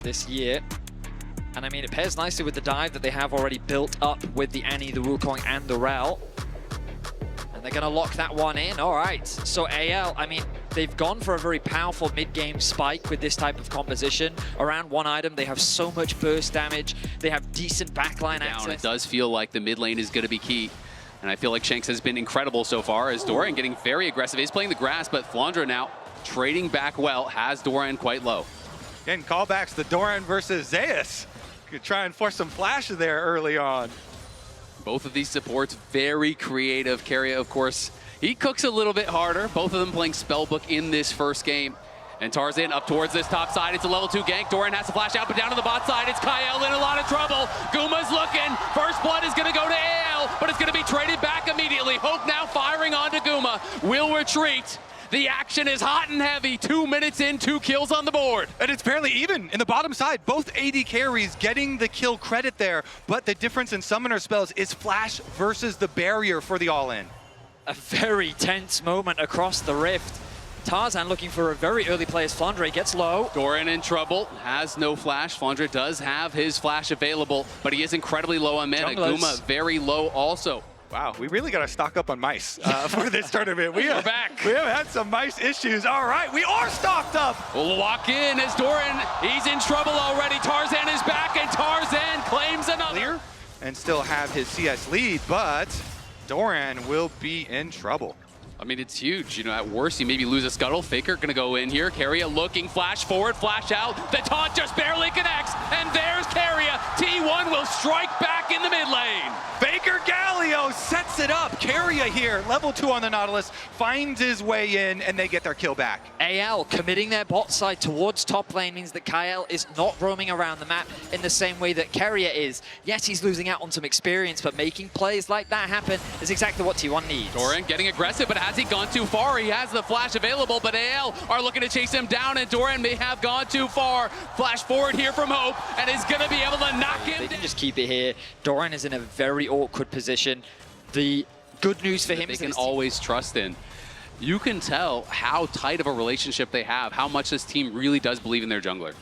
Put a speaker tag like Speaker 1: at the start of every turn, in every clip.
Speaker 1: this year. And I mean, it pairs nicely with the dive that they have already built up with the Annie, the Wukong, and the Rel. And they're going to lock that one in. All right. So AL, I mean, they've gone for a very powerful mid-game spike with this type of composition. Around one item, they have so much burst damage. They have decent backline access.
Speaker 2: It does feel like the mid lane is going to be key. And I feel like Shanks has been incredible so far as Doran getting very aggressive. He's playing the grass, but Flandre now trading back well, has Doran quite low.
Speaker 3: Getting callbacks to Doran versus Zeus. Could try and force some flash there early on.
Speaker 2: Both of these supports very creative. Keria, of course, he cooks a little bit harder. Both of them playing Spellbook in this first game. And Tarzan up towards this top side. It's a level 2 gank. Doran has to flash out, but down to the bot side, it's Kyle in a lot of trouble. Guma's looking. First blood is going to go to AL, but it's going to be traded back immediately. Hope now firing onto Guma. Will retreat. The action is hot and heavy. 2 minutes in, 2 kills on the board.
Speaker 3: And it's fairly even in the bottom side. Both AD carries getting the kill credit there, but the difference in summoner spells is flash versus the barrier for the all-in.
Speaker 1: A very tense moment across the rift. Tarzan looking for a very early play as Flandre gets low.
Speaker 2: Doran in trouble, has no flash. Flandre does have his flash available, but he is incredibly low on mana.
Speaker 1: Junglers.
Speaker 2: Guma very low also.
Speaker 3: Wow, we really got to stock up on mice for this tournament.
Speaker 2: We're back.
Speaker 3: We have had some mice issues. All right, we are stocked up.
Speaker 2: We'll walk in as Doran, he's in trouble already. Tarzan is back, and Tarzan claims another.
Speaker 3: Clear and still have his CS lead, but Doran will be in trouble.
Speaker 2: I mean, it's huge. You know, at worst, you maybe lose a scuttle. Faker gonna go in here. Keria looking, flash forward, flash out. The taunt just barely connects, and there's Keria. T1 will strike back in the mid lane.
Speaker 3: Faker Galio sets it up. Keria here, level 2 on the Nautilus, finds his way in, and they get their kill back.
Speaker 1: AL committing their bot side towards top lane means that Kyle is not roaming around the map in the same way that Keria is. Yes, he's losing out on some experience, but making plays like that happen is exactly what T1 needs.
Speaker 2: Doran getting aggressive, but has he gone too far? He has the flash available, but AL are looking to chase him down, and Doran may have gone too far. Flash forward here from Hope, and is gonna be able to knock him down.
Speaker 1: They can just keep it here. Doran is in a very awkward position. The good news for him
Speaker 2: they
Speaker 1: is
Speaker 2: can always trust in. You can tell how tight of a relationship they have, how much this team really does believe in their jungler.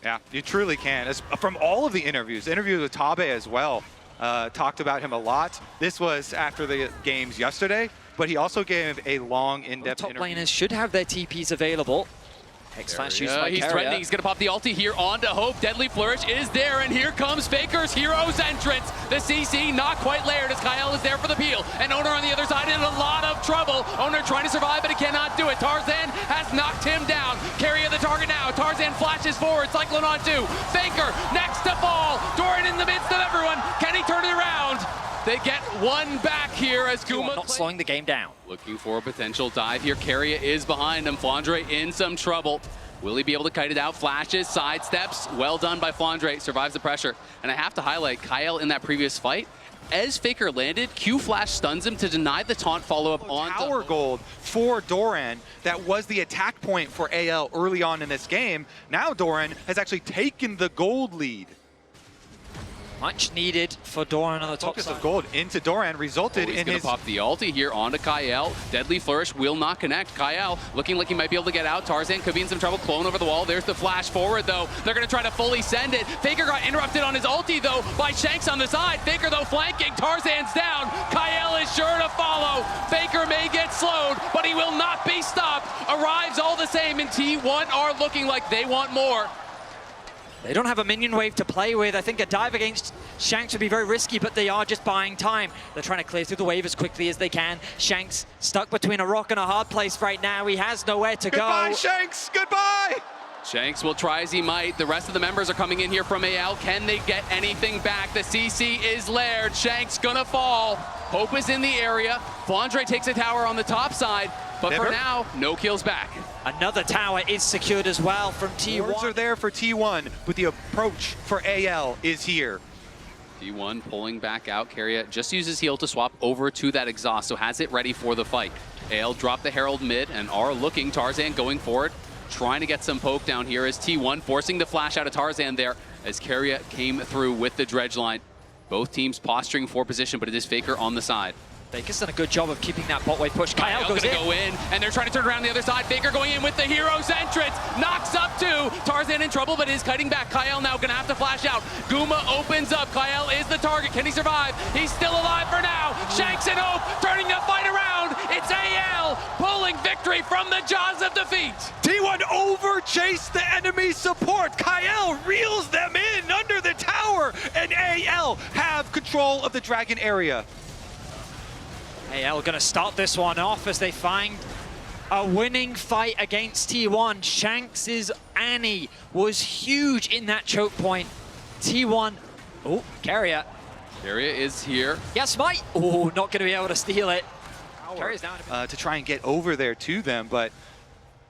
Speaker 3: Yeah, you truly can. As, from all of the interviews with Tabe as well, talked about him a lot. This was after the games yesterday, but he also gave a long, in-depth
Speaker 1: top
Speaker 3: interview.
Speaker 1: laners should have their TPs available. X-Flash used by
Speaker 2: He's
Speaker 1: Keria.
Speaker 2: threatening, he's gonna pop the ulti here onto Hope. Deadly Flourish is there, and here comes Faker's Hero's entrance. The CC not quite layered as Kyle is there for the peel. And Owner on the other side in a lot of trouble. Owner trying to survive, but he cannot do it. Tarzan has knocked him down. Keria the target now. Tarzan flashes forward, Cyclone on 2. Faker next to fall. Doran in the midst of everyone. Can he turn it around? They get one back here as Guma
Speaker 1: not slowing the game down.
Speaker 2: looking for a potential dive here. Keria is behind him. Flandre in some trouble. Will he be able to kite it out? Flashes, sidesteps. Well done by Flandre. Survives the pressure. And I have to highlight Kyle in that previous fight. As Faker landed, Q Flash stuns him to deny the taunt follow-up on
Speaker 3: Tower gold for Doran. That was the attack point for AL early on in this game. Now Doran has actually taken the gold lead.
Speaker 1: Much needed for Doran on the top
Speaker 3: Focus
Speaker 1: side.
Speaker 3: of gold into Doran resulted
Speaker 2: he's
Speaker 3: in
Speaker 2: gonna
Speaker 3: his...
Speaker 2: pop the ulti here onto Kyle. Deadly Flourish will not connect. Kyle looking like he might be able to get out. Tarzan could be in some trouble. Clone over the wall. There's the flash forward though. They're gonna try to fully send it. Faker got interrupted on his ulti though by Shanks on the side. Faker though flanking. Tarzan's down. Kyle is sure to follow. Faker may get slowed, but he will not be stopped. Arrives all the same, and T1 are looking like they want more.
Speaker 1: They don't have a minion wave to play with. I think a dive against Shanks would be very risky, but they are just buying time. They're trying to clear through the wave as quickly as they can. Shanks stuck between a rock and a hard place right now. He has nowhere to
Speaker 3: Goodbye,
Speaker 1: go.
Speaker 3: Shanks! Goodbye!
Speaker 2: Shanks will try as he might. The rest of the members are coming in here from AL. Can they get anything back? The CC is layered. Shanks gonna fall. Hope is in the area. Flandre takes a tower on the top side, but for now, no kills back.
Speaker 1: Another tower is secured as well from T1.
Speaker 3: Words are there for T1, but the approach for AL is here.
Speaker 2: T1 pulling back out. Keria just uses heal to swap over to that exhaust, so has it ready for the fight. AL drop the Herald mid and are looking. Tarzan going forward, trying to get some poke down here as T1 forcing the flash out of Tarzan there as Keria came through with the dredge line. Both teams posturing for position, but it is Faker on the side.
Speaker 1: Faker's done a good job of keeping that bot wave push. Kyle goes
Speaker 2: gonna
Speaker 1: in.
Speaker 2: go in, and they're trying to turn around the other side. Faker going in with the hero's entrance. Knocks up two. Tarzan in trouble, but is kiting back. Kyle now gonna have to flash out. Guma opens up. Kyle is the target. Can he survive? He's still alive for now. Shanks and Hope turning the fight around. It's AL pulling victory from the jaws of defeat.
Speaker 3: T1 overchased the enemy support. Kyle reels them in under the tower, and AL have control of the dragon area.
Speaker 1: AL gonna start this one off as they find a winning fight against T1. Shanks' Annie was huge in that choke point. T1, oh, Carrier.
Speaker 2: Carrier is here.
Speaker 1: Yes, Smite. Oh, not gonna be able to steal it. Carrier's down.
Speaker 3: To try and get over there to them, but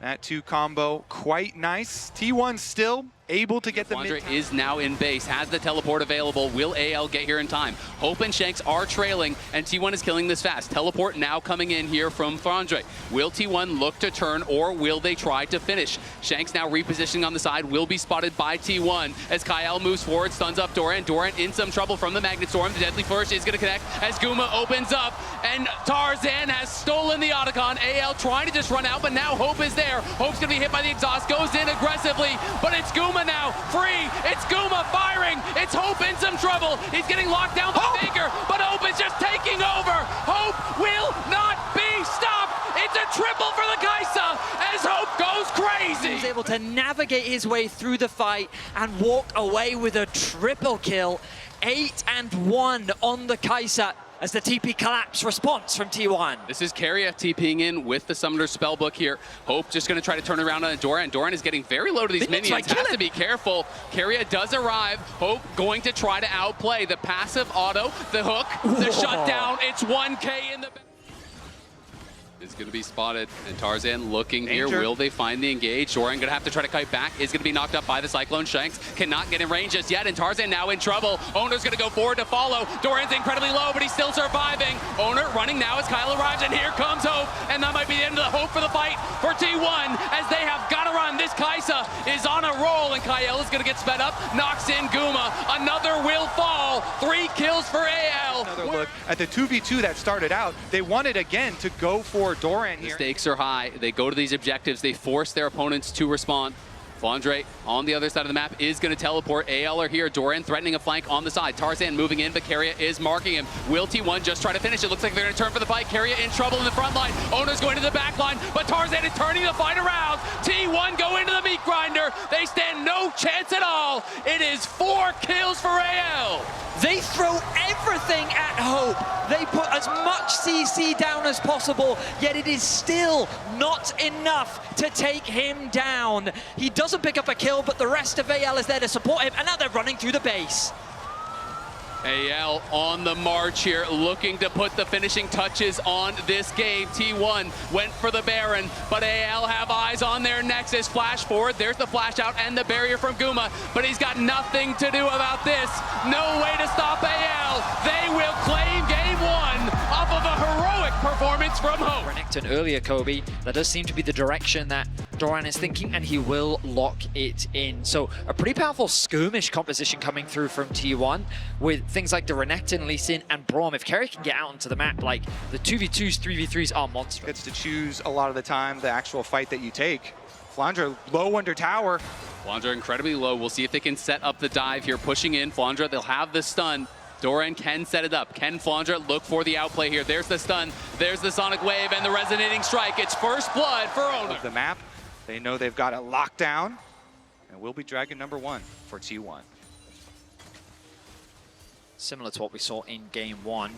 Speaker 3: that two combo quite nice. T1 still able to get the mid.
Speaker 2: Flandre is now in base, has the teleport available. Will AL get here in time? Hope and Shanks are trailing, and T1 is killing this fast. Teleport now coming in here from Flandre. Will T1 look to turn, or will they try to finish? Shanks now repositioning on the side, will be spotted by T1 as Kyle moves forward, stuns up Doran. Doran in some trouble from the Magnet Storm. The Deadly Flourish is going to connect as Guma opens up, and Tarzan has stolen the Otacon. AL trying to just run out, but now Hope is there. Hope's going to be hit by the exhaust, goes in aggressively, but it's Guma now, free. It's Guma firing. It's Hope in some trouble. He's getting locked down by Faker, but Hope is just taking over. Hope will not be stopped. It's a triple for the Kaisa as Hope goes crazy.
Speaker 1: He's able to navigate his way through the fight and walk away with a triple kill. 8-1 on the Kaisa as the TP collapse response from T1.
Speaker 2: This is Carrier TPing in with the Summoner Spellbook here. Hope just going to try to turn around on Doran. Doran is getting very low to these minions. Has to be careful. Carrier does arrive. Hope going to try to outplay the passive auto, the hook, the shutdown. It's 1K in the... Is going to be spotted, and Tarzan looking here. Will they find the engage? Doran going to have to try to kite back. Is going to be knocked up by the Cyclone. Shanks cannot get in range just yet, and Tarzan now in trouble. Owner's going to go forward to follow. Doran's incredibly low, but he's still surviving. Owner running now as Kyle arrives, and here comes Hope, and that might be the end of the hope for the fight for T1 as they have got to run. This Kaisa is on a roll, and Kyle is going to get sped up. Knocks in Guma. Another will fall. 3 kills for AL.
Speaker 3: Another look at the 2v2 that started out. They wanted again to go for Doran here.
Speaker 2: The stakes are high. They go to these objectives. They force their opponents to respond. Flandre on the other side of the map is going to teleport. AL are here. Doran threatening a flank on the side. Tarzan moving in, but Carrier is marking him. Will T1 just try to finish? It looks like they're going to turn for the fight. Carrier in trouble in the front line. Owner's going to the back line, but Tarzan is turning the fight around. T1 go into the meat grinder. They stand no chance at all. It is 4 kills for AL.
Speaker 1: They throw everything at Hope. They put as much CC down as possible, yet it is still not enough to take him down. He doesn't pick up a kill, but the rest of AL is there to support him, and now they're running through the base.
Speaker 2: AL on the march here, looking to put the finishing touches on this game. T1 went for the Baron, but AL have eyes on their Nexus. Flash forward, there's the flash out and the barrier from Guma, but he's got nothing to do about this. No way to stop AL. They will claim game 1 off of a heroic performance from Hope.
Speaker 1: Renekton earlier, Kobe, that does seem to be the direction that Doran is thinking, and he will lock it in. So a pretty powerful skirmish composition coming through from T1 with things like the Renekton, Lee Sin, and Braum. If Kerry can get out onto the map, like the 2v2s, 3v3s are monstrous.
Speaker 3: Gets to choose a lot of the time the actual fight that you take. Flandre low under tower.
Speaker 2: Flandre incredibly low. We'll see if they can set up the dive here, pushing in. Flandre, they'll have the stun. Doran can set it up. Can Flandre look for the outplay here? There's the stun, there's the Sonic Wave, and the resonating strike. It's first blood for Owner.
Speaker 3: The map, they know they've got it locked down, and will be Dragon number 1 for T1.
Speaker 1: Similar to what we saw in game 1.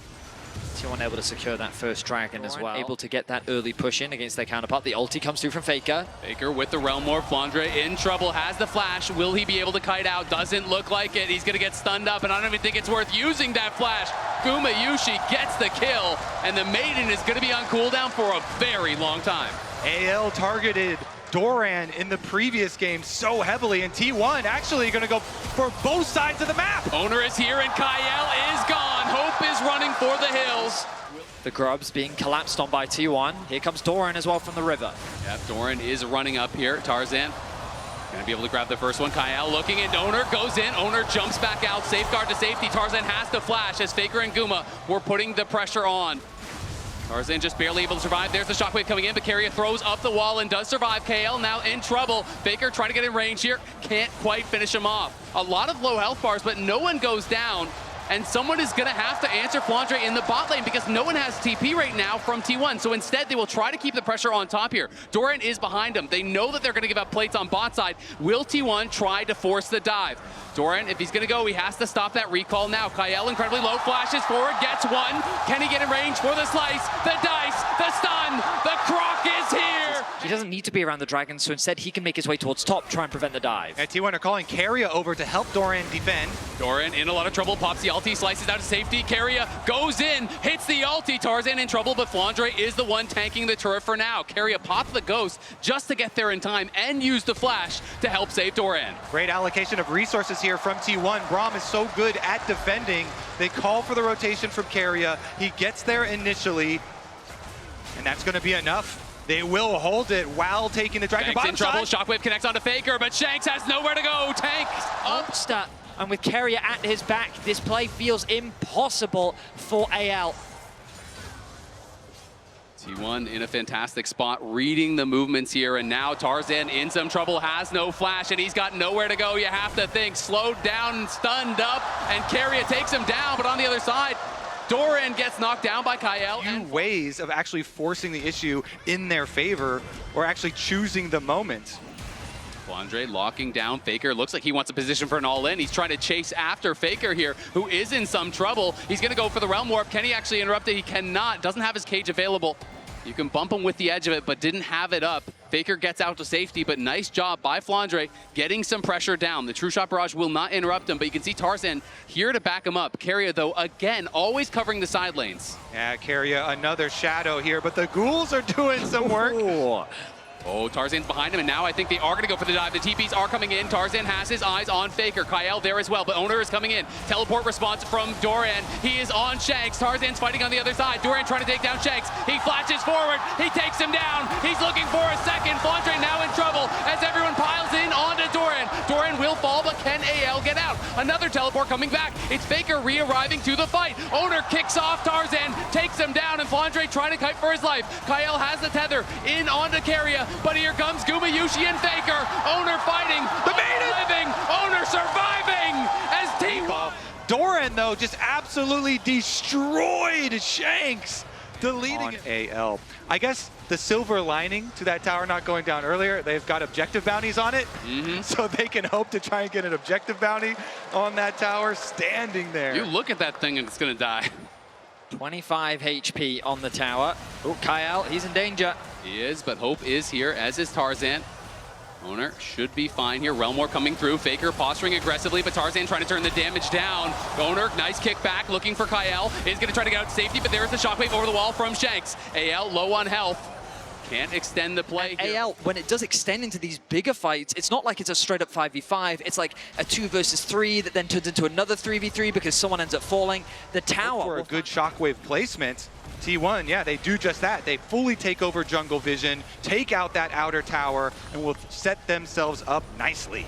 Speaker 1: T1 able to secure that first dragon as well. Able to get that early push in against their counterpart. The ulti comes through from Faker.
Speaker 2: Faker with the Realm Morph. Flandre in trouble, has the flash. Will he be able to kite out? Doesn't look like it. He's gonna get stunned up, and I don't even think it's worth using that flash. Guma Yushi gets the kill, and the Maiden is gonna be on cooldown for a very long time.
Speaker 3: AL targeted Doran in the previous game so heavily, and T1 actually gonna go for both sides of the map.
Speaker 2: Owner is here, and Kyle is gone. Hope is running for the hills.
Speaker 1: The Grubs being collapsed on by T1. Here comes Doran as well from the river.
Speaker 2: Yep, Doran is running up here. Tarzan gonna be able to grab the first one. Kyle looking, and Owner goes in. Owner jumps back out. Safeguard to safety. Tarzan has to flash as Faker and Guma were putting the pressure on. Tarzan just barely able to survive. There's the shockwave coming in, but Keria throws up the wall and does survive. KL now in trouble. Faker trying to get in range here. Can't quite finish him off. A lot of low health bars, but no one goes down. And someone is going to have to answer Flandre in the bot lane because no one has TP right now from T1. So instead, they will try to keep the pressure on top here. Doran is behind them. They know that they're going to give up plates on bot side. Will T1 try to force the dive? Doran, if he's going to go, he has to stop that recall now. Kael incredibly low, flashes forward, gets one. Can he get in range for the slice? The dice, the stun, the croc is here!
Speaker 1: He doesn't need to be around the dragon, so instead he can make his way towards top, try and prevent the dive.
Speaker 3: And T1 are calling Keria over to help Doran defend.
Speaker 2: Doran in a lot of trouble, pops the ulti, slices out of safety. Keria goes in, hits the ulti. Tarzan in trouble, but Flandre is the one tanking the turret for now. Keria popped the ghost just to get there in time and use the flash to help save Doran.
Speaker 3: Great allocation of resources here from T1. Braum is so good at defending. They call for the rotation from Keria. He gets there initially, and that's going to be enough. They will hold it while taking the dragon.
Speaker 2: Shanks in trouble, shockwave connects onto Faker, but Shanks has nowhere to go. Tank up.
Speaker 1: Stat. And with Keria at his back, this play feels impossible for AL.
Speaker 2: T1 in a fantastic spot, reading the movements here, and now Tarzan in some trouble, has no flash, and he's got nowhere to go. You have to think, slowed down, stunned up, and Keria takes him down, but on the other side, Doran gets knocked down by Kael.
Speaker 3: Few ways of actually forcing the issue in their favor, or actually choosing the moment.
Speaker 2: Flandre locking down Faker. Looks like he wants a position for an all-in. He's trying to chase after Faker here, who is in some trouble. He's going to go for the Realm Warp. Can he actually interrupt it? He cannot. Doesn't have his cage available. You can bump him with the edge of it, but didn't have it up. Faker gets out to safety, but nice job by Flandre getting some pressure down. The True Shot Barrage will not interrupt him, but you can see Tarzan here to back him up. Keria, though, again, always covering the side lanes.
Speaker 3: Yeah, Keria, another shadow here, but the ghouls are doing some work.
Speaker 1: Ooh.
Speaker 2: Oh, Tarzan's behind him, and now I think they are going to go for the dive. The TPs are coming in. Tarzan has his eyes on Faker. Kael there as well, but Owner is coming in. Teleport response from Doran. He is on Shanks. Tarzan's fighting on the other side. Doran trying to take down Shanks. He flashes forward. He takes him down. He's looking for a second. Flandre now in trouble as everyone piles in onto Doran. Doran will fall, but can AL get out? Another teleport coming back. It's Faker re-arriving to the fight. Owner kicks off Tarzan, takes him down, and Flandre trying to kite for his life. Kael has the tether in onto Keria. But here comes Gumayushi and Faker. Owner fighting. The maiden living. Owner surviving as T1.
Speaker 3: Doran, though, just absolutely destroyed Shanks, deleting on AL. I guess the silver lining to that tower not going down earlier, they've got objective bounties on it, so they can hope to try and get an objective bounty on that tower standing there.
Speaker 2: You look at that thing and it's going to die.
Speaker 1: 25 HP on the tower. Oh, Kael, he's in danger.
Speaker 2: He is, but Hope is here, as is Tarzan. Owner should be fine here. Realm War coming through. Faker posturing aggressively, but Tarzan trying to turn the damage down. Owner, nice kick back, looking for Kael. Is going to try to get out to safety, but there's the shockwave over the wall from Shanks. AL low on health. Can't extend the play here.
Speaker 1: AL, when it does extend into these bigger fights, it's not like it's a straight up 5v5. It's like a 2 versus 3 that then turns into another 3v3 because someone ends up falling. The tower.
Speaker 3: For a good shockwave placement, T1, yeah, they do just that. They fully take over jungle vision, take out that outer tower, and will set themselves up nicely.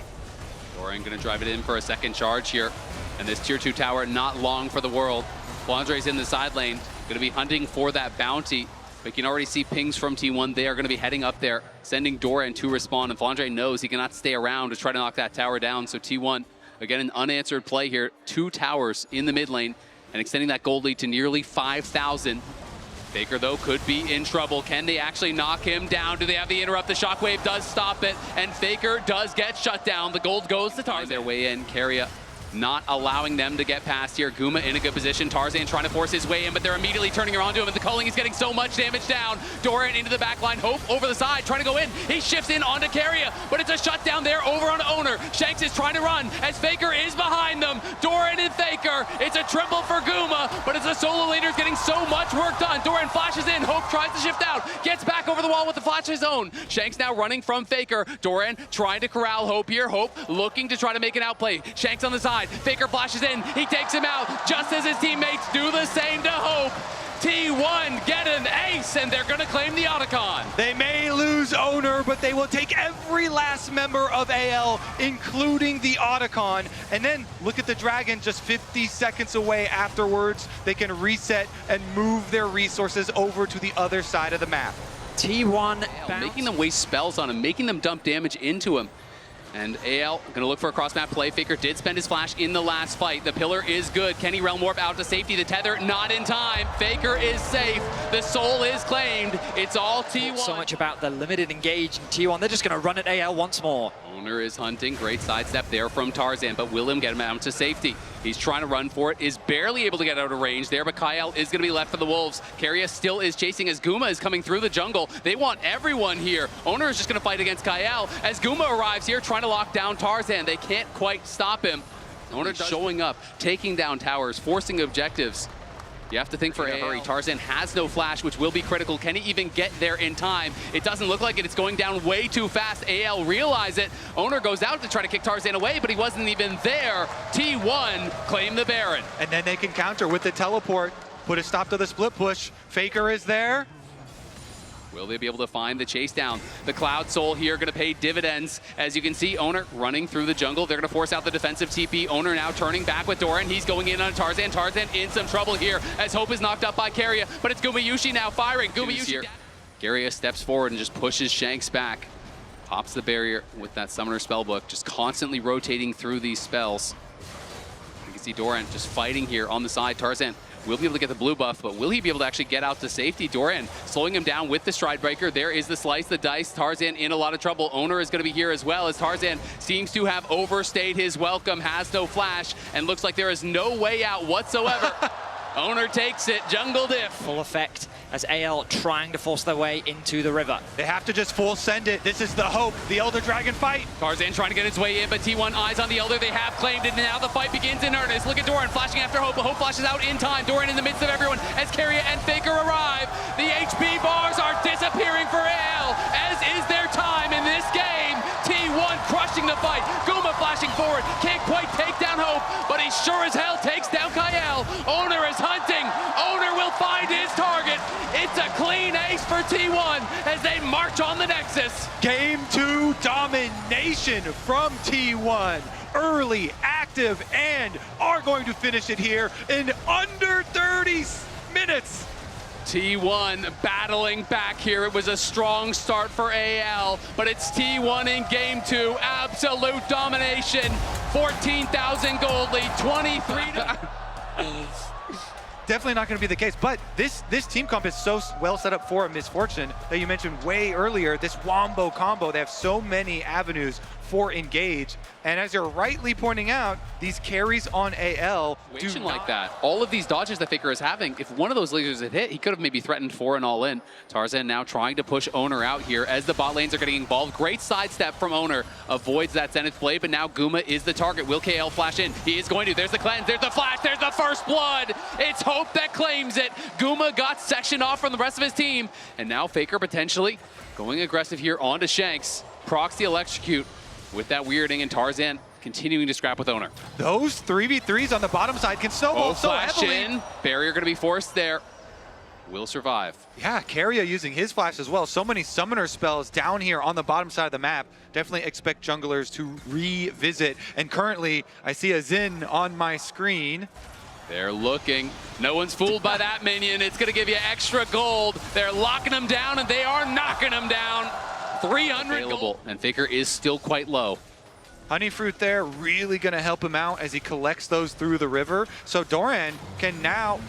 Speaker 2: Doran going to drive it in for a second charge here. And this tier 2 tower, not long for the world. Flandre's in the side lane, going to be hunting for that bounty. We can already see pings from T1. They are going to be heading up there, sending Doran to respawn. And Flandre knows he cannot stay around to try to knock that tower down. So T1, again, an unanswered play here. 2 towers in the mid lane and extending that gold lead to nearly 5,000. Faker, though, could be in trouble. Can they actually knock him down? Do they have the interrupt? The shockwave does stop it, and Faker does get shut down. The gold goes to Tarzan. Their way in. Keria not allowing them to get past here. Guma in a good position. Tarzan trying to force his way in, but they're immediately turning around to him, and the culling is getting so much damage down. Doran into the back line. Hope over the side, trying to go in. He shifts in onto Keria, but it's a shutdown there over on Owner. Shanks is trying to run as Faker is behind them. Doran and Faker. It's a triple for Guma, but it's the solo leader's getting so much work done. Doran flashes in. Hope tries to shift out. Gets back over the wall with the flash of his own. Shanks now running from Faker. Doran trying to corral Hope here. Hope looking to try to make an outplay. Shanks on the side. Faker flashes in. He takes him out just as his teammates do the same to Hope. T1 get an ace, and they're going to claim the Otacon.
Speaker 3: They may lose Owner, but they will take every last member of AL, including the Otacon. And then look at the Dragon just 50 seconds away afterwards. They can reset and move their resources over to the other side of the map.
Speaker 1: T1
Speaker 2: making them waste spells on him, making them dump damage into him. And AL gonna look for a cross-map play. Faker did spend his flash in the last fight. The pillar is good. Kenny Realm Warp out to safety. The tether not in time. Faker is safe. The soul is claimed. It's all T1.
Speaker 1: So much about the limited engage in T1. They're just gonna run at AL once more.
Speaker 2: Owner is hunting. Great sidestep there from Tarzan, but will him get him out to safety. He's trying to run for it, is barely able to get out of range there, but Kyle is going to be left for the Wolves. Keria still is chasing as Guma is coming through the jungle. They want everyone here. Owner is just going to fight against Kyle as Guma arrives here trying to lock down Tarzan. They can't quite stop him. Owner showing up, taking down towers, forcing objectives. You have to think for a hurry. Tarzan has no flash, which will be critical. Can he even get there in time? It doesn't look like it. It's going down way too fast. AL realize it. Owner goes out to try to kick Tarzan away, but he wasn't even there. T1 claim the Baron.
Speaker 3: And then they can counter with the teleport, put a stop to the split push. Faker is there.
Speaker 2: Will they be able to find the chase down? The Cloud Soul here going to pay dividends. As you can see, Owner running through the jungle. They're going to force out the defensive TP. Owner now turning back with Doran. He's going in on Tarzan. Tarzan in some trouble here as Hope is knocked up by Keria, but it's Gumayushi now firing. Gumayushi here. Keria steps forward and just pushes Shanks back. Pops the barrier with that Summoner Spellbook, just constantly rotating through these spells. You can see Doran just fighting here on the side. Tarzan will be able to get the blue buff, but will he be able to actually get out to safety? Doran slowing him down with the Stride Breaker. There is the slice, the dice. Tarzan in a lot of trouble. Owner is going to be here as well, as Tarzan seems to have overstayed his welcome, has no flash, and looks like there is no way out whatsoever. Owner takes it, jungle diff.
Speaker 1: Full effect as AL trying to force their way into the river.
Speaker 3: They have to just full send it. This is the Hope, the Elder Dragon fight.
Speaker 2: Tarzan trying to get his way in, but T1 eyes on the Elder. They have claimed it, and now the fight begins in earnest. Look at Doran flashing after Hope, but Hope flashes out in time. Doran in the midst of everyone as Keria and Faker arrive. The HP bars are disappearing for AL, as is their time in this game. T1 crushing the fight. Guma flashing forward, can't quite take down Hope, but he sure as hell takes down Kyle. Owner is hunting. Owner will find his target. It's a clean ace for T1 as they march on the Nexus.
Speaker 3: Game 2 domination from T1. Early, active, and are going to finish it here in under 30 minutes.
Speaker 2: T1 battling back here. It was a strong start for AL, but it's T1 in game 2. Absolute domination. 14,000 gold lead, 23 to...
Speaker 3: Definitely not going to be the case, but this team comp is so well set up for a misfortune that you mentioned way earlier, this Wombo combo. They have so many avenues for engage, and as you're rightly pointing out, these carries on AL do not
Speaker 2: like that. All of these dodges that Faker is having, if one of those lasers had hit, he could have maybe threatened for an all-in. Tarzan now trying to push Owner out here as the bot lanes are getting involved. Great sidestep from Owner, avoids that Zenith blade, but now Guma is the target. Will KL flash in? He is going to. There's the cleanse, there's the flash, there's the first blood. It's Hope that claims it. Guma got sectioned off from the rest of his team, and now Faker potentially going aggressive here onto Shanks. Procs the electrocute with that weirding, and Tarzan continuing to scrap with Owner.
Speaker 3: Those 3v3s on the bottom side can snowball so heavily.
Speaker 2: In. Barrier going to be forced there. Will survive.
Speaker 3: Yeah, Keria using his flash as well. So many summoner spells down here on the bottom side of the map. Definitely expect junglers to revisit. And currently, I see a Xin on my screen.
Speaker 2: They're looking. No one's fooled by that minion. It's going to give you extra gold. They're locking him down, and they are knocking him down. 300 available, gold. And Faker is still quite low.
Speaker 3: Honeyfruit there really going to help him out as he collects those through the river. So Doran can now...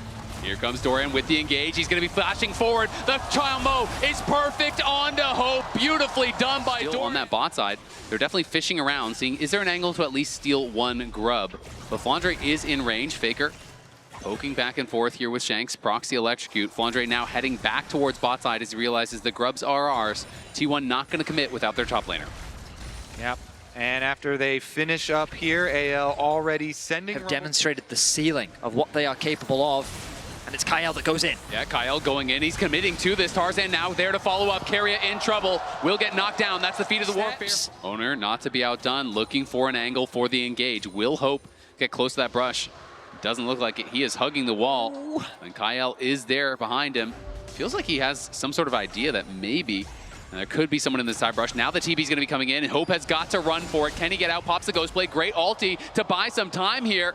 Speaker 2: Here comes Doran with the engage. He's going to be flashing forward. The child mo is perfect onto Hope. Beautifully done by Doran. On that bot side, they're definitely fishing around, seeing is there an angle to at least steal one grub. But Flandre is in range. Faker poking back and forth here with Shanks. Proxy electrocute. Flandre now heading back towards bot side as he realizes the grubs are ours. T1 not going to commit without their top laner.
Speaker 3: Yep. And after they finish up here, AL already sending...
Speaker 1: Have demonstrated the ceiling of what they are capable of. And it's Kyle that goes in.
Speaker 2: Yeah, Kyle going in. He's committing to this. Tarzan now there to follow up. Keria in trouble. Will get knocked down. That's the feat of the warfare. Owner not to be outdone. Looking for an angle for the engage. Will Hope get close to that brush. doesn't look like it. He is hugging the wall, and Kyle is there behind him. Feels like he has some sort of idea that maybe there could be someone in the side brush. Now the TP's going to be coming in, and Hope has got to run for it. Can he get out? Pops the Ghost Blade. Great ulti to buy some time here.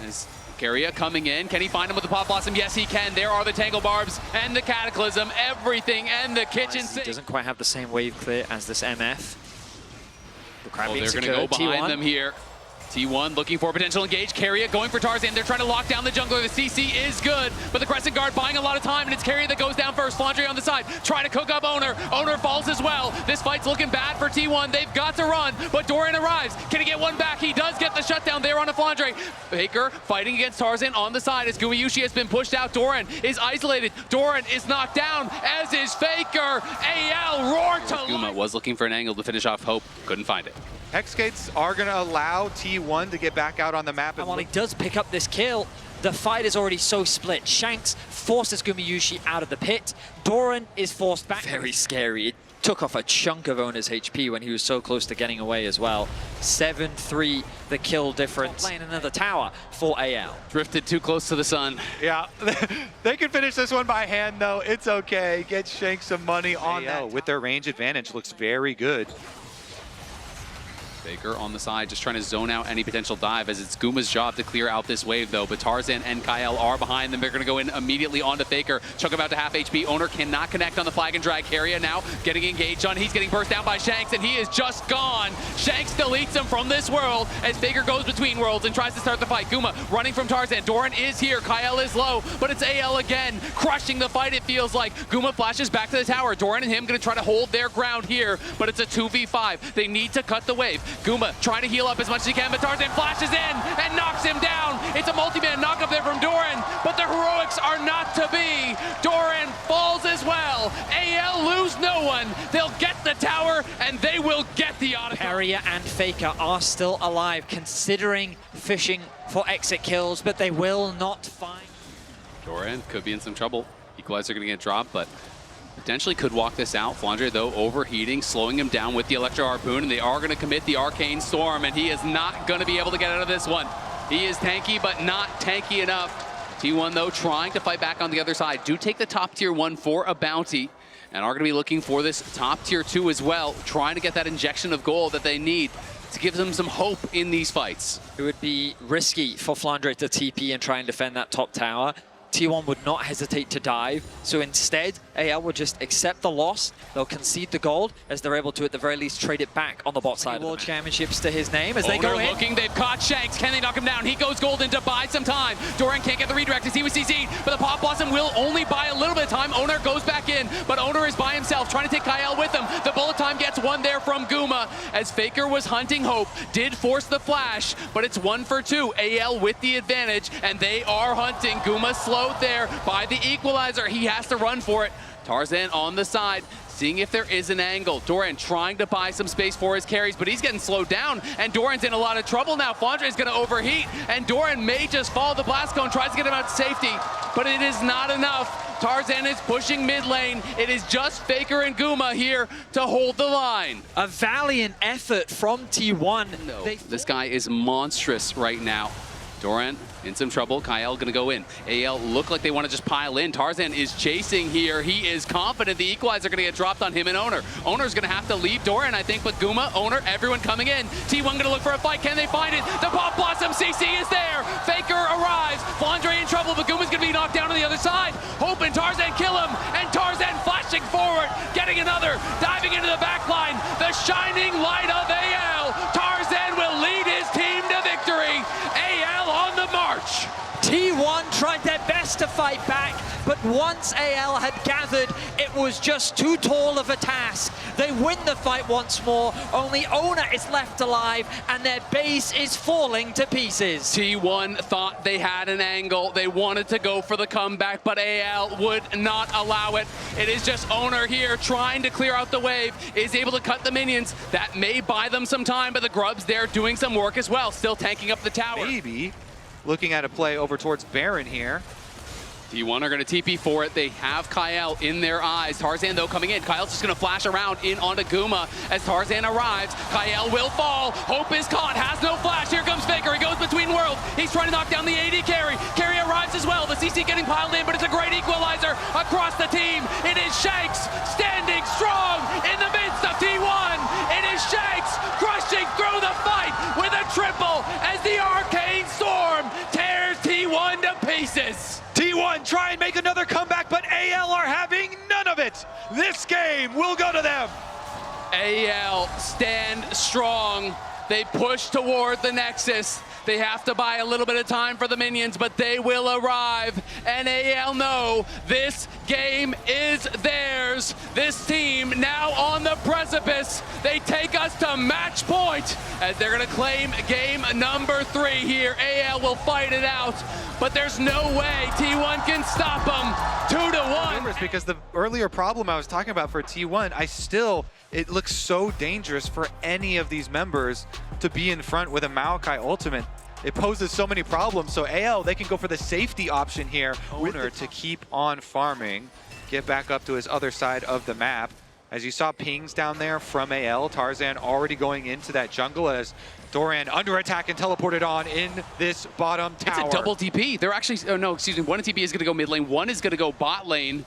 Speaker 2: As Keria coming in. Can he find him with the Pop Blossom? Yes, he can. There are the Tangle Barbs and the Cataclysm, everything, and the kitchen sink.
Speaker 1: He doesn't quite have the same wave clear as this MF.
Speaker 2: Oh, they're going to go behind them here. T1 looking for a potential engage. Keria going for Tarzan. They're trying to lock down the jungler. The CC is good, but the Crescent Guard buying a lot of time, and it's Keria that goes down first. Flandre on the side, trying to cook up Owner. Owner falls as well. This fight's looking bad for T1. They've got to run, but Doran arrives. Can he get one back? He does get the shutdown there on a Flandre. Faker fighting against Tarzan on the side as Gumayushi has been pushed out. Doran is isolated. Doran is knocked down, as is Faker. AL roar to Guma was looking for an angle to finish off Hope. Couldn't find it.
Speaker 3: Hexgates are going to allow T1 to get back out on the map.
Speaker 1: And while he does pick up this kill, the fight is already so split. Shanks forces Gumayushi out of the pit. Doran is forced back. Very scary. It took off a chunk of Owner's HP when he was so close to getting away as well. 7-3 the kill difference. Playing another tower for AL.
Speaker 2: Drifted too close to the sun.
Speaker 3: Yeah, they can finish this one by hand though. It's okay. Get Shanks some money on that. With their range advantage, looks very good.
Speaker 2: Faker on the side, just trying to zone out any potential dive, as it's Guma's job to clear out this wave, though. But Tarzan and Kyle are behind them. They're going to go in immediately onto Faker. Chunk about to half HP. Owner cannot connect on the flag and drag. Keria now getting engaged on. He's getting burst down by Shanks, and he is just gone. Shanks deletes him from this world as Faker goes between worlds and tries to start the fight. Guma running from Tarzan. Doran is here. Kyle is low, but it's AL again, crushing the fight, it feels like. Guma flashes back to the tower. Doran and him going to try to hold their ground here, but it's a 2v5. They need to cut the wave. Guma trying to heal up as much as he can, but Tarzan flashes in and knocks him down. It's a multi-man knock up there from Doran, but the heroics are not to be. Doran falls as well. AL lose no one. They'll get the tower, and they will get the auto.
Speaker 1: Keria and Faker are still alive, considering fishing for exit kills, but they will not find.
Speaker 2: Doran could be in some trouble. Equalizer going to get dropped, but potentially could walk this out. Flandre, though, overheating, slowing him down with the Electro Harpoon, and they are going to commit the Arcane Storm, and he is not going to be able to get out of this one. He is tanky, but not tanky enough. T1, though, trying to fight back on the other side. Do take the top tier 1 for a bounty, and are going to be looking for this top tier 2 as well, trying to get that injection of gold that they need to give them some hope in these fights.
Speaker 1: It would be risky for Flandre to TP and try and defend that top tower. T1 would not hesitate to dive, so instead AL would just accept the loss. They'll concede the gold as they're able to at the very least trade it back on the bot side. World Championships to his name as they go in.
Speaker 2: Looking, they've caught Shanks. Can they knock him down? He goes golden to buy some time. Doran can't get the redirect as he was CC'd, but the Pop Blossom will only buy a little bit of time. Owner goes back in, but Owner is by himself, trying to take Kyle with him. The bullet time gets one there from Guma as Faker was hunting Hope, did force the flash, but it's 1 for 2. AL with the advantage, and they are hunting. Guma slowed there by the equalizer. He has to run for it. Tarzan on the side, seeing if there is an angle. Doran trying to buy some space for his carries, but he's getting slowed down, and Doran's in a lot of trouble now. Flandre is going to overheat, and Doran may just follow the blast cone, tries to get him out to safety, but it is not enough. Tarzan is pushing mid lane. It is just Faker and Guma here to hold the line.
Speaker 1: A valiant effort from T1.
Speaker 2: No, this guy is monstrous right now. Doran in some trouble. Kyle gonna go in. AL look like they want to just pile in. Tarzan is chasing here. He is confident the equalizer gonna get dropped on him and Owner. Owner's gonna have to leave Doran, I think, but Guma, Owner, everyone coming in. T1 gonna look for a fight. Can they find it? The Pop Blossom CC is there. Faker arrives. Flandre in trouble, but Guma's gonna be knocked down on the other side. Hope and Tarzan kill him, and Tarzan flashing forward, getting another, diving into the back line. The shining light of AL. Tarzan will lead his team to victory. AL on the march.
Speaker 1: T1 tried their best to fight back, but once AL had gathered, it was just too tall of a task. They win the fight once more, only Owner is left alive, and their base is falling to pieces.
Speaker 2: T1 thought they had an angle. They wanted to go for the comeback, but AL would not allow it. It is just Owner here trying to clear out the wave, is able to cut the minions. That may buy them some time, but the Grubs there doing some work as well, still tanking up the tower.
Speaker 3: Maybe looking at a play over towards Baron here.
Speaker 2: T1 are going to TP for it. They have Kyle in their eyes. Tarzan, though, coming in. Kyle's just going to flash around in onto Guma as Tarzan arrives. Kyle will fall. Hope is caught. Has no flash. Here comes Faker. He goes between worlds. He He's trying to knock down the AD carry. Carry arrives as well. The CC getting piled in, but it's a great equalizer across the team. It is Shanks standing strong in the midst of T1. It is Shanks crushing through the fight with a triple as the Arcane Storm tears T1 to pieces.
Speaker 3: T1 try and make another comeback, but AL are having none of it. This game will go to them.
Speaker 2: AL stand strong. They push toward the Nexus. They have to buy a little bit of time for the minions, but they will arrive. And AL know this game is theirs. This team now on the precipice. They take us to match point as they're gonna claim game number 3 here. AL will fight it out, but there's no way T1 can stop them. 2-1.
Speaker 3: Because the earlier problem I was talking about for T1, it looks so dangerous for any of these members to be in front with a Maokai ultimate. It poses so many problems. So AL, they can go for the safety option here. Owner to keep on farming, get back up to his other side of the map. As you saw pings down there from AL, Tarzan already going into that jungle as Doran under attack and teleported on in this bottom tower.
Speaker 2: It's a double TP. They're actually, oh no, excuse me, one TP is gonna go mid lane, one is gonna go bot lane.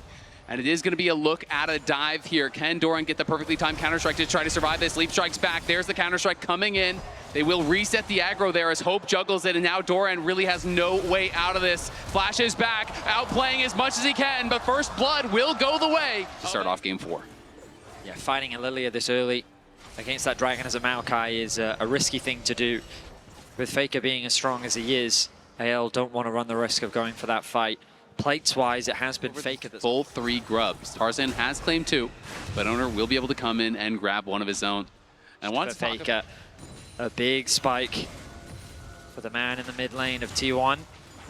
Speaker 2: And it is going to be a look at a dive here. Can Doran get the perfectly timed Counter-Strike to try to survive this? Leap Strike's back. There's the Counter-Strike coming in. They will reset the aggro there as Hope juggles it, and now Doran really has no way out of this. Flash is back, outplaying as much as he can, but First Blood will go the way to start off game 4.
Speaker 1: Yeah, fighting a Lilia this early against that Dragon as a Maokai is a risky thing to do. With Faker being as strong as he is, AL don't want to run the risk of going for that fight. Plates-wise, it has been Faker that's
Speaker 2: full 3 grubs. Tarzan has claimed 2, but Owner will be able to come in and grab one of his own. And once
Speaker 1: Faker, a big spike for the man in the mid lane of T1.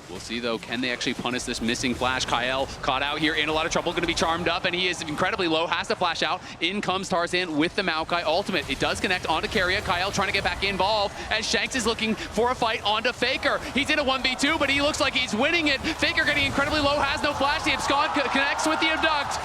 Speaker 2: We'll see, though, can they actually punish this missing flash? Kyle caught out here in a lot of trouble, going to be charmed up, and he is incredibly low, has to flash out. In comes Tarzan with the Maokai ultimate. It does connect onto Keria. Kyle trying to get back involved as Shanks is looking for a fight onto Faker. He's in a 1v2, but he looks like he's winning it. Faker getting incredibly low, has no flash. The Abscond connects with the Abduct.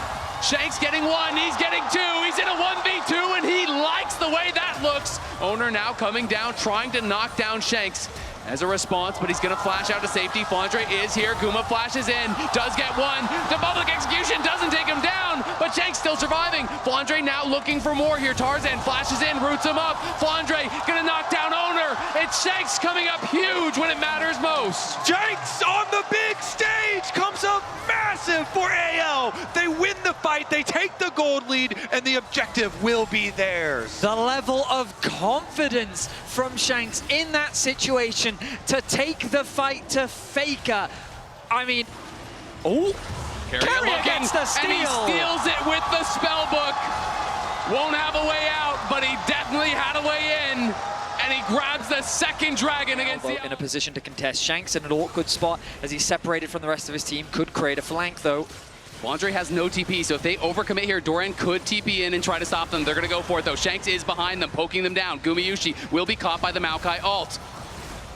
Speaker 2: Shanks getting 1, he's getting 2, he's in a 1v2, and he likes the way that looks. Owner now coming down, trying to knock down Shanks as a response, but he's gonna flash out to safety. Flandre is here, Guma flashes in, does get 1. The public execution doesn't take him down, but Shanks still surviving. Flandre now looking for more here. Tarzan flashes in, roots him up. Flandre gonna knock down Owner. It's Shanks coming up huge when it matters most.
Speaker 3: Shanks on the big stage comes up massive for AL. They win the fight, they take the gold lead, and the objective will be theirs.
Speaker 1: The level of confidence from Shanks in that situation to take the fight to Faker. I mean, Keria gets the steal.
Speaker 2: And he steals it with the spellbook. Won't have a way out, but he definitely had a way in. And he grabs the second dragon against the...
Speaker 1: In a position to contest. Shanks in an awkward spot as he's separated from the rest of his team. Could create a flank, though.
Speaker 2: Flandre has no TP, so if they overcommit here, Doran could TP in and try to stop them. They're going to go for it, though. Shanks is behind them, poking them down. Gumayushi will be caught by the Maokai ult.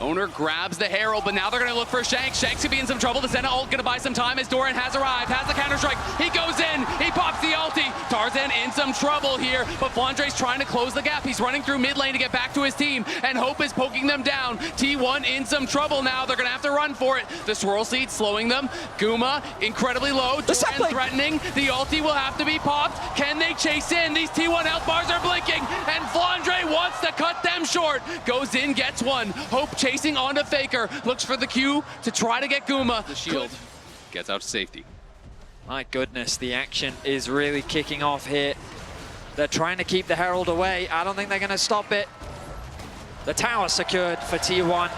Speaker 2: Owner grabs the Herald, but now they're going to look for Shanks. Shanks could be in some trouble. The Senna ult going to buy some time as Doran has arrived, has the Counter-Strike. He goes in, he pops the ulti. Tarzan in some trouble here, but Flandre's trying to close the gap. He's running through mid lane to get back to his team, and Hope is poking them down. T1 in some trouble now. They're going to have to run for it. The Swirl Seed slowing them. Guma incredibly low. Doran threatening. The ulti will have to be popped. Can they chase in? These T1 health bars are blinking, and Flandre wants to cut them short. Goes in, gets 1. Hope chasing onto Faker, looks for the Q to try to get Guma. The shield gets out to safety.
Speaker 1: My goodness, the action is really kicking off here. They're trying to keep the Herald away. I don't think they're going to stop it. The tower secured for T1.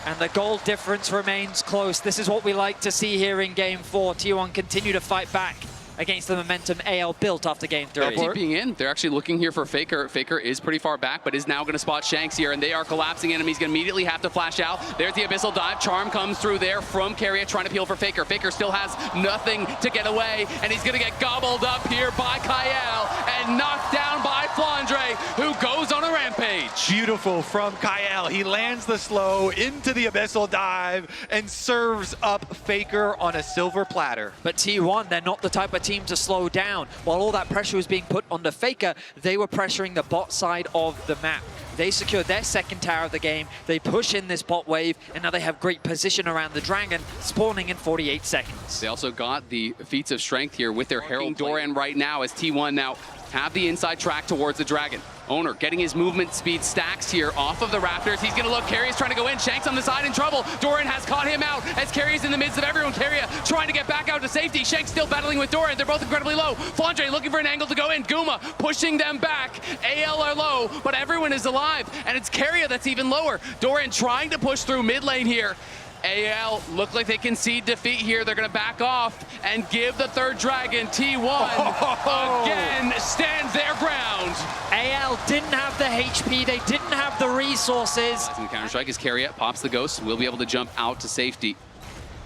Speaker 1: And the goal difference remains close. This is what we like to see here in Game 4. T1 continue to fight back against the momentum AL built after Game 3.
Speaker 2: TPing in. They're actually looking here for Faker. Faker is pretty far back, but is now going to spot Shanks here, and they are collapsing enemies. Going to immediately have to flash out. There's the Abyssal Dive. Charm comes through there from Keria, trying to peel for Faker. Faker still has nothing to get away, and he's going to get gobbled up here by Kyle and knocked down by Flandre, who goes on a rampage.
Speaker 3: Beautiful from Kyle. He lands the slow into the abyssal dive and serves up Faker on a silver platter.
Speaker 1: But T1, they're not the type of team to slow down. While all that pressure was being put onto Faker, they were pressuring the bot side of the map. They secured their second tower of the game, they push in this bot wave, and now they have great position around the dragon, spawning in 48 seconds.
Speaker 2: They also got the feats of strength here with their Herald Doran right now as T1 now have the inside track towards the dragon. Owner getting his movement speed stacks here off of the Raptors. He's going to look. Carry is trying to go in. Shanks on the side in trouble. Doran has caught him out as Carry is in the midst of everyone. Carry trying to get back out to safety. Shanks still battling with Doran. They're both incredibly low. Flandre looking for an angle to go in. Guma pushing them back. AL are low, but everyone is alive. And it's Carry that's even lower. Doran trying to push through mid lane here. AL look like they concede defeat here. They're going to back off and give the third dragon. T1 again stands their ground.
Speaker 1: AL didn't have the HP, they didn't have the resources.
Speaker 2: In Counter-Strike as Carriot pops the ghost, will be able to jump out to safety.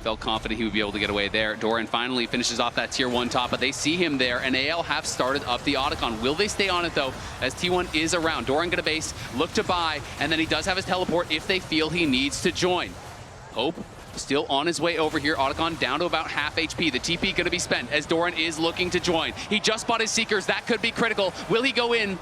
Speaker 2: Felt confident he would be able to get away there. Doran finally finishes off that tier 1 top, but they see him there, and AL have started up the Otacon. Will they stay on it, though, as T1 is around? Doran gonna base, look to buy, and then he does have his teleport if they feel he needs to join. Hope still on his way over here. Otacon down to about half HP. The TP going to be spent as Doran is looking to join. He just bought his Seekers. That could be critical. Will he go in?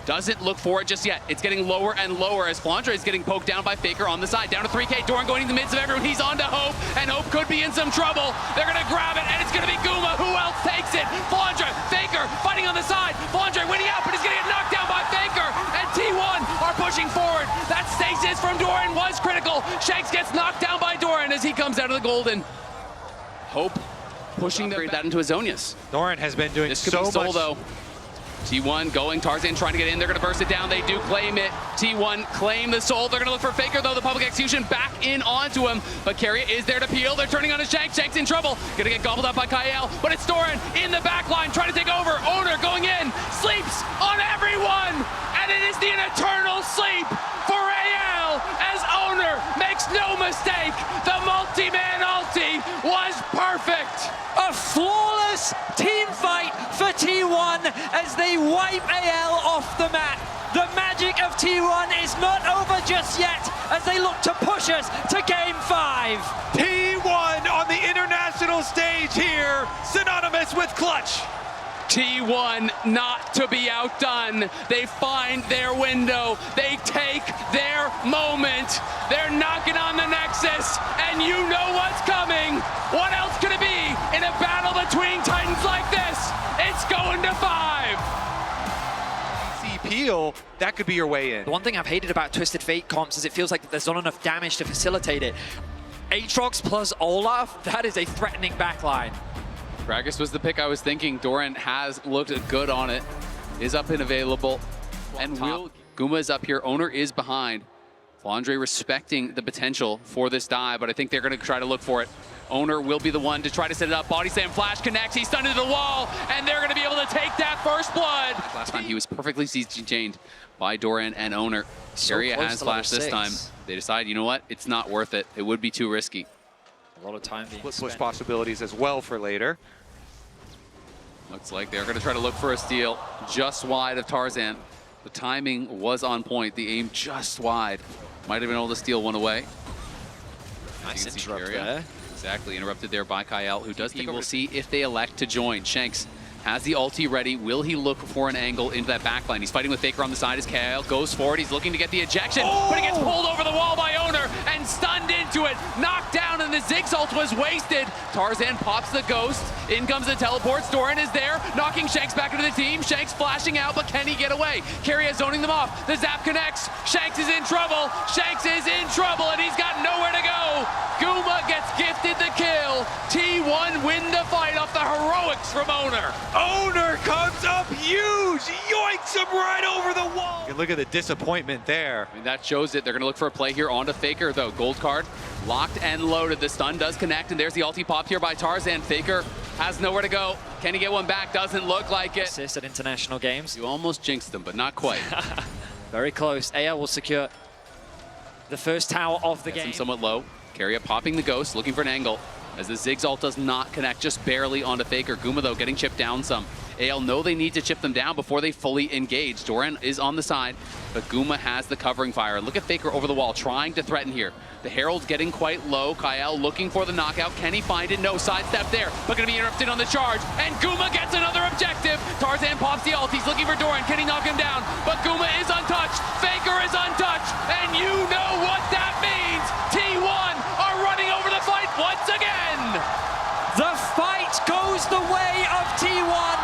Speaker 2: Doesn't look for it just yet. It's getting lower and lower as Flandre is getting poked down by Faker on the side. Down to 3K. Doran going in the midst of everyone. He's on to Hope, and Hope could be in some trouble. They're going to grab it, and it's going to be Guma. Who else takes it? Flandre, Faker fighting on the side. Flandre winning out, but he's going to get knocked down by Faker, and T1 are pushing forward. That stasis from Doran was critical. Shanks gets knocked down by Doran as he comes out of the golden. Hope pushing that into Azonius.
Speaker 3: Doran has been doing
Speaker 2: This could
Speaker 3: so
Speaker 2: be Soul,
Speaker 3: much.
Speaker 2: though. T1 going, Tarzan trying to get in, they're going to burst it down, they do claim it. T1 claim the soul, they're going to look for Faker though, the public execution back in onto him, but Carry is there to peel, they're turning on his Shanks, Shanks in trouble, going to get gobbled up by Kyle, but it's Doran in the back line trying to take over, Owner going in, sleeps on everyone, and it is the eternal sleep for AL as Owner makes no mistake, the multi-man ulti was perfect.
Speaker 1: A flawless team fight for T1 as they wipe AL off the map. The magic of T1 is not over just yet as they look to push us to Game 5.
Speaker 3: T1 on the international stage here, synonymous with clutch.
Speaker 2: T1 not to be outdone. They find their window. They take their moment. They're knocking on the Nexus, and you know what's coming. What else could it be in a battle between Titans like this? It's going to 5.
Speaker 3: Peel, that could be your way in.
Speaker 1: The one thing I've hated about Twisted Fate comps is it feels like there's not enough damage to facilitate it. Aatrox plus Olaf, that is a threatening backline.
Speaker 2: Gragas was the pick I was thinking. Doran has looked good on it. Is up and available. And will Guma is up here. Owner is behind. Flandre respecting the potential for this dive, but I think they're going to try to look for it. Owner will be the one to try to set it up. Body slam flash connects. He's stunned into the wall, and they're going to be able to take that first blood. Last time he was perfectly chained by Doran and Owner. Carry has flash this time. They decide, you know what? It's not worth it. It would be too risky.
Speaker 1: A lot of time being
Speaker 3: Push
Speaker 1: spent.
Speaker 3: possibilities as well for later.
Speaker 2: Looks like they're going to try to look for a steal just wide of Tarzan. The timing was on point. The aim just wide. Might have been able to steal one away.
Speaker 1: Nice
Speaker 2: You can see
Speaker 1: interrupt
Speaker 2: Carrier.
Speaker 1: there.
Speaker 2: Exactly, interrupted there by Kyle, who does take over. We'll see if they elect to join. Shanks has the ulti ready. Will he look for an angle into that backline? He's fighting with Faker on the side as Kyle goes forward. He's looking to get the ejection, but he gets pulled over the wall by Owner and stunned into it. Knocked down, and the Ziggs ult was wasted. Tarzan pops the ghost. In comes the teleports. Doran is there, knocking Shanks back into the team. Shanks flashing out, but can he get away? Carrier zoning them off. The zap connects. Shanks is in trouble. Shanks is in trouble, and he's got nowhere to go. Guma gets gifted the kill. T1 win the fight off the heroics from Owner.
Speaker 3: Owner comes up huge, yoinks him right over the wall. And look at the disappointment there.
Speaker 2: I mean, that shows it. They're going to look for a play here onto Faker, though. Gold card locked and loaded. The stun does connect, and there's the ulti pop here by Tarzan. Faker has nowhere to go. Can he get one back? Doesn't look like it.
Speaker 1: Assist at international games.
Speaker 2: You almost jinxed them, but not quite.
Speaker 1: Very close. AL will secure the first tower of the
Speaker 2: Gets
Speaker 1: game.
Speaker 2: him somewhat low. Carrier popping the ghost, looking for an angle. As the Ziggs ult does not connect, just barely onto Faker. Guma, though, getting chipped down some. AL know they need to chip them down before they fully engage. Doran is on the side, but Guma has the covering fire. Look at Faker over the wall, trying to threaten here. The Herald's getting quite low. Kyle looking for the knockout. Can he find it? No, sidestep there, but gonna be interrupted on the charge. And Guma gets another objective. Tarzan pops the ult. He's looking for Doran. Can he knock him down? But Guma is untouched. Faker is untouched. And you know what that means. T1 are running over the fight once again.
Speaker 1: The fight goes the way of T1.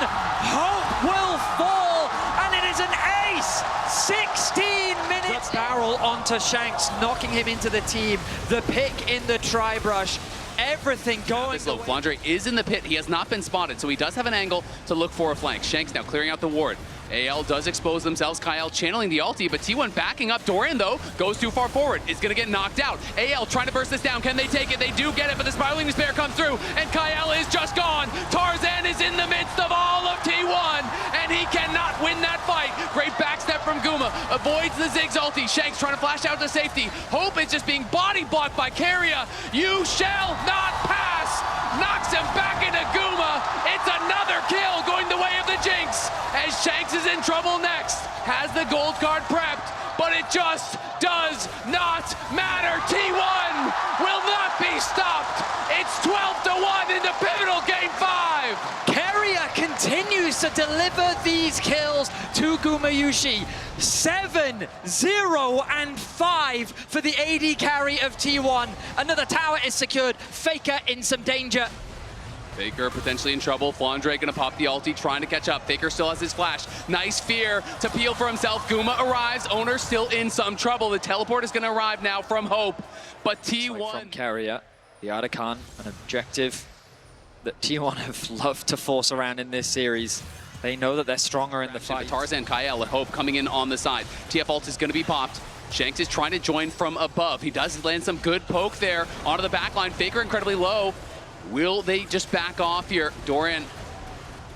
Speaker 1: Hope will fall, and it is an ace. 16 minutes. The barrel onto Shanks, knocking him into the team. The pick in the tri-brush. Everything going
Speaker 2: slow. Flandre is in the pit. He has not been spotted, so he does have an angle to look for a flank. Shanks now clearing out the ward. AL does expose themselves. Kyle channeling the ulti, but T1 backing up. Doran, though, goes too far forward. Is going to get knocked out. AL trying to burst this down. Can they take it? They do get it, but the Spiraling Despair comes through, and Kyle is just gone. Tarzan is in the midst of all of T1, and he cannot win that fight. Great backstep from Guma. Avoids the Ziggs ulti. Shanks trying to flash out to safety. Hope is just being body blocked by Keria. You shall not pass. Knocks him back into Guma. It's another kill going the way of the Jinx, as Shanks is in trouble next. Has the gold card prepped, but it just does not matter. T1 will not be stopped. It's 12-1 in the pivotal game 5.
Speaker 1: Keria continues to deliver these kills to Gumayushi. 7, 0, and 5 for the AD carry of T1. Another tower is secured. Faker in some danger.
Speaker 2: Faker potentially in trouble. Flandre gonna pop the ulti, trying to catch up. Faker still has his flash. Nice fear to peel for himself. Guma arrives. Owner still in some trouble. The teleport is gonna arrive now from Hope, but T1
Speaker 1: from Keria, the Artican, an objective that T1 have loved to force around in this series. They know that they're stronger in the fight.
Speaker 2: Tarzan, Kyle, and Hope coming in on the side. TF ult is gonna be popped. Shanks is trying to join from above. He does land some good poke there onto the backline. Faker incredibly low. Will they just back off here? Doran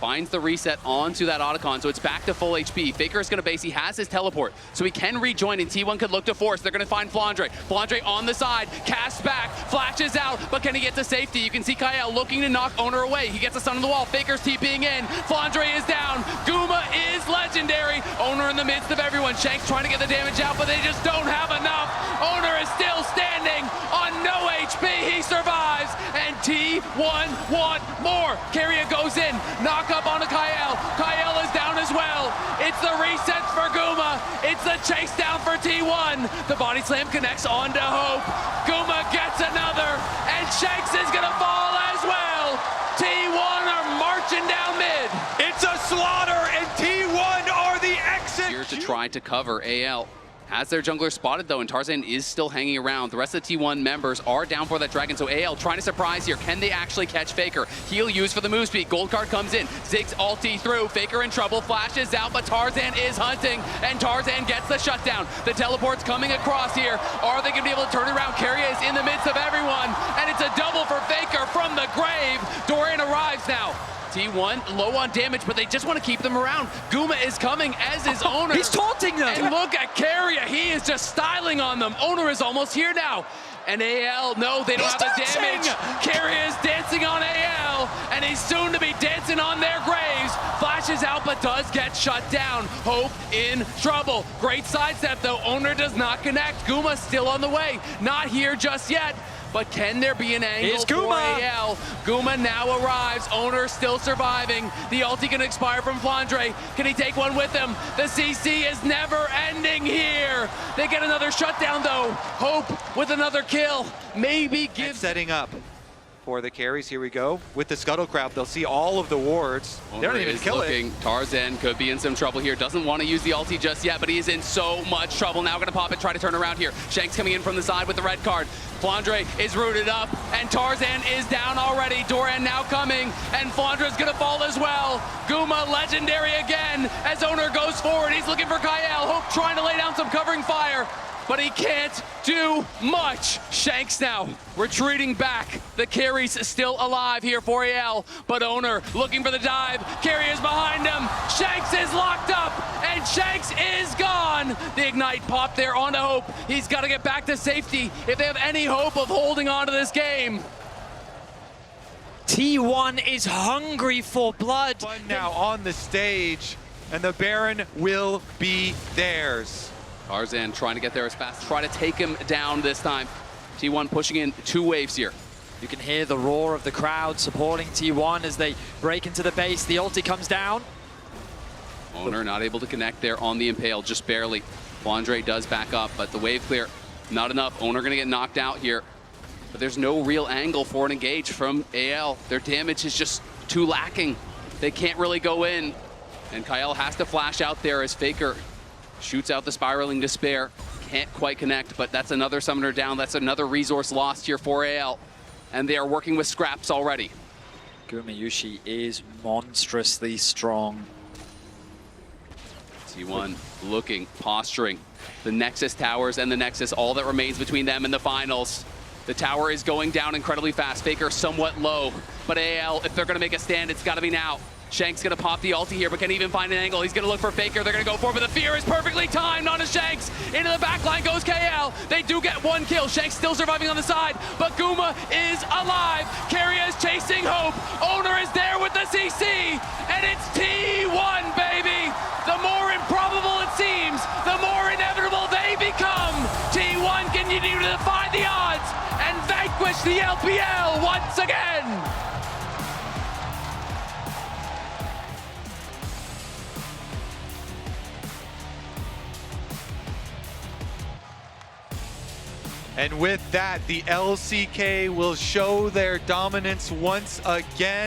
Speaker 2: finds the reset onto that Otacon, so it's back to full HP. Faker is going to base. He has his teleport, so he can rejoin, and T1 could look to force. They're going to find Flandre. Flandre on the side, casts back, flashes out, but can he get to safety? You can see Kyle looking to knock Owner away. He gets a stun on the wall. Faker's TPing in. Flandre is down. Guma is legendary. Owner in the midst of everyone. Shanks trying to get the damage out, but they just don't have enough. Owner is still standing on no HP. He survives, and T1 want more. Keria goes in. Knock up onto Kyle. Kyle is down as well. It's the resets for Guma. It's the chase down for T1. The body slam connects onto Hope. Guma gets another, and Shanks is gonna fall as well. T1 are marching down mid.
Speaker 3: It's a slaughter, and T1 are the exit.
Speaker 2: Here to try to cover. AL has their jungler spotted though, and Tarzan is still hanging around. The rest of the T1 members are down for that dragon, so AL trying to surprise here. Can they actually catch Faker? Heal used for the move speed. Gold card comes in. Ziggs ulti through. Faker in trouble. Flashes out, but Tarzan is hunting, and Tarzan gets the shutdown. The teleport's coming across here. Are they going to be able to turn it around? Keria is in the midst of everyone, and it's a double for Faker from the grave. Doran arrives now. T1 low on damage, but they just want to keep them around. Guma is coming, as is Owner.
Speaker 1: He's taunting them.
Speaker 2: And look at Keria. He is just styling on them. Owner is almost here now. And AL, no, they don't have the damage. Keria is dancing on AL, and he's soon to be dancing on their graves. Flashes out, but does get shut down. Hope in trouble. Great sidestep, though. Owner does not connect. Guma still on the way. Not here just yet. But can there be an angle for AL? Guma now arrives. Owner still surviving. The ulti can expire from Flandre. Can he take one with him? The CC is never ending here. They get another shutdown though. Hope with another kill. Maybe gives.
Speaker 3: Setting up for the carries. Here we go. With the Scuttle Crab, they'll see all of the wards. They don't even kill it.
Speaker 2: Tarzan could be in some trouble here. Doesn't want to use the ulti just yet, but he is in so much trouble. Now going to pop it, try to turn around here. Shanks coming in from the side with the red card. Flandre is rooted up, and Tarzan is down already. Doran now coming, and Flandre's gonna fall as well. Guma legendary again as Owner goes forward. He's looking for Kyle. Hope trying to lay down some covering fire, but he can't do much. Shanks now retreating back. The carry's still alive here for AL, but Owner looking for the dive. Carry is behind him. Shanks is locked up, and Shanks is gone. The ignite pop there onto Hope. He's got to get back to safety if they have any hope of holding on to this game.
Speaker 1: T1 is hungry for blood.
Speaker 3: Fun now on the stage, and the Baron will be theirs.
Speaker 2: Tarzan trying to get there as fast, try to take him down this time. T1 pushing in 2 waves here.
Speaker 1: You can hear the roar of the crowd supporting T1 as they break into the base. The ulti comes down.
Speaker 2: Owner not able to connect there on the Impale, just barely. Flandre does back up, but the wave clear, not enough. Owner gonna get knocked out here. But there's no real angle for an engage from AL. Their damage is just too lacking. They can't really go in. And Kyle has to flash out there as Faker shoots out the Spiraling Despair. Can't quite connect, but that's another summoner down. That's another resource lost here for AL. And they are working with scraps already.
Speaker 1: Gumayushi is monstrously strong.
Speaker 2: T1 looking, posturing. The Nexus towers and the Nexus, all that remains between them in the finals. The tower is going down incredibly fast. Faker somewhat low, but AL, if they're gonna make a stand, it's gotta be now. Shanks gonna pop the ulti here, but can't even find an angle. He's gonna look for Faker. They're gonna go for it, but the fear is perfectly timed onto Shanks. Into the back line goes KL. They do get 1 kill. Shanks still surviving on the side, but Guma is alive. Keria is chasing Hope. Owner is there with the CC, and it's T1, baby. The more improbable it seems, the more inevitable they become. T1 continue to defy the odds and vanquish the LPL once again.
Speaker 3: And with that, the LCK will show their dominance once again.